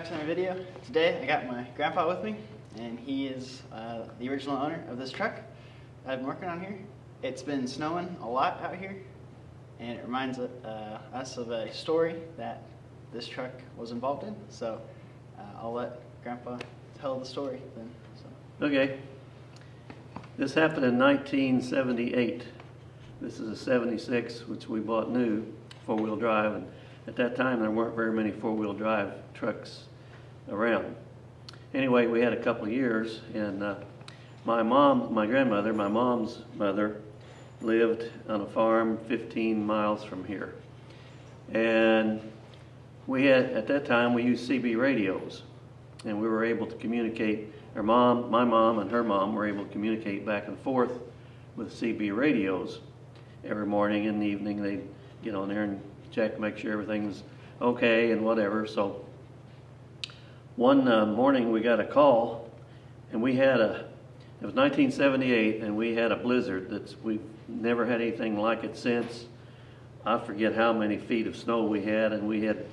back to another video. Today I got my grandpa with me, and he is the original owner of this truck I've been working on here. It's been snowing a lot out here, and it reminds us of a story that this truck was involved in. So I'll let Grandpa tell the story then. So. Okay. This happened in 1978. This is a 76, which we bought new, four-wheel drive, and at that time there weren't very many four-wheel drive trucks around. Anyway, we had a couple of years, and my grandmother, my mom's mother, lived on a farm 15 miles from here. And we had, at that time, we used CB radios, and we were able to communicate. My mom and her mom were able to communicate back and forth with CB radios. Every morning and evening they'd get on there and check, make sure everything's okay and whatever. So one morning we got a call, and it was 1978, and we had a blizzard we've never had anything like it since. I forget how many feet of snow we had, and we had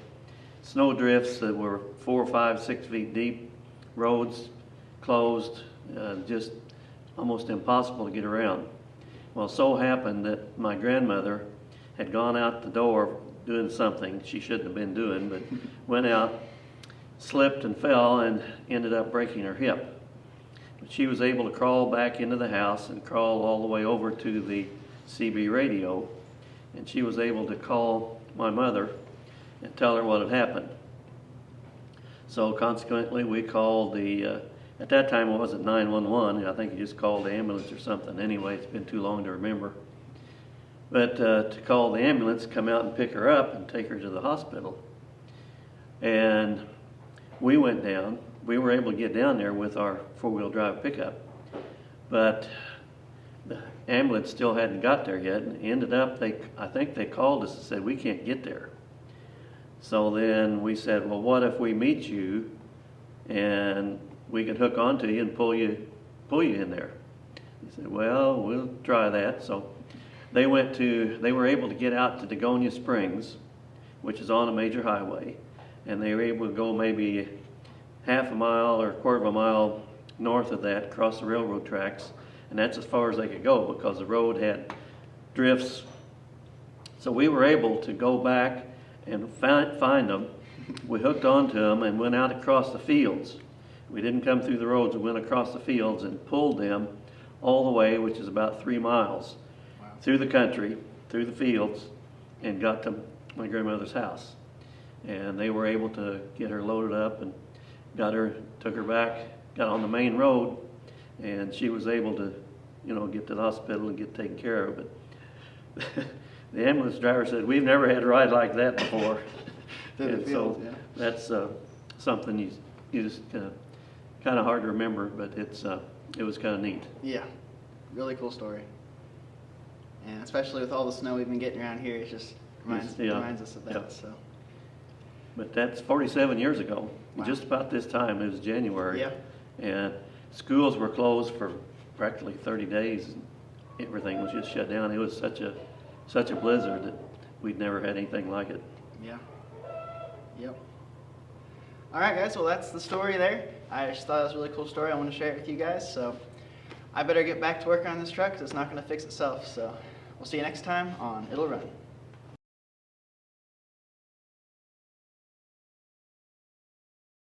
snow drifts that were 4, 5, 6 feet deep, roads closed, just almost impossible to get around. Well, it so happened that my grandmother had gone out the door doing something she shouldn't have been doing, but went out, slipped and fell, and ended up breaking her hip. But she was able to crawl back into the house and crawl all the way over to the CB radio, and she was able to call my mother and tell her what had happened. So consequently, we called at that time it wasn't 911, I think you just called the ambulance or something. Anyway, it's been too long to remember. But to call the ambulance, come out and pick her up and take her to the hospital. And we went down. We were able to get down there with our four-wheel drive pickup. But the ambulance still hadn't got there yet, and ended up, I think they called us and said, we can't get there. So then we said, well, what if we meet you and we can hook onto you and pull you in there? He said, well, we'll try that. So they were able to get out to Dagonia Springs, which is on a major highway, and they were able to go maybe half a mile or a quarter of a mile north of that, across the railroad tracks, and that's as far as they could go because the road had drifts. So we were able to go back and find them. We hooked onto them and went out across the fields. We didn't come through the roads, we went across the fields and pulled them all the way, which is about 3 miles, wow, through the country, through the fields, and got to my grandmother's house. And they were able to get her loaded up and took her back, got on the main road, and she was able to, get to the hospital and get taken care of. But the ambulance driver said, we've never had a ride like that before. And so yeah, that's something you just kind of hard to remember, but it was kind of neat. Yeah, really cool story. And especially with all the snow we've been getting around here, it just reminds us of that. Yeah. So. But that's 47 years ago. Wow. Just about this time, it was January. Yeah. And schools were closed for practically 30 days, and everything was just shut down. It was such a blizzard that we'd never had anything like it. Yeah. Yep. All right, guys. Well, that's the story there. I just thought it was a really cool story. I want to share it with you guys. So I better get back to work on this truck because it's not going to fix itself. So we'll see you next time on It'll Run.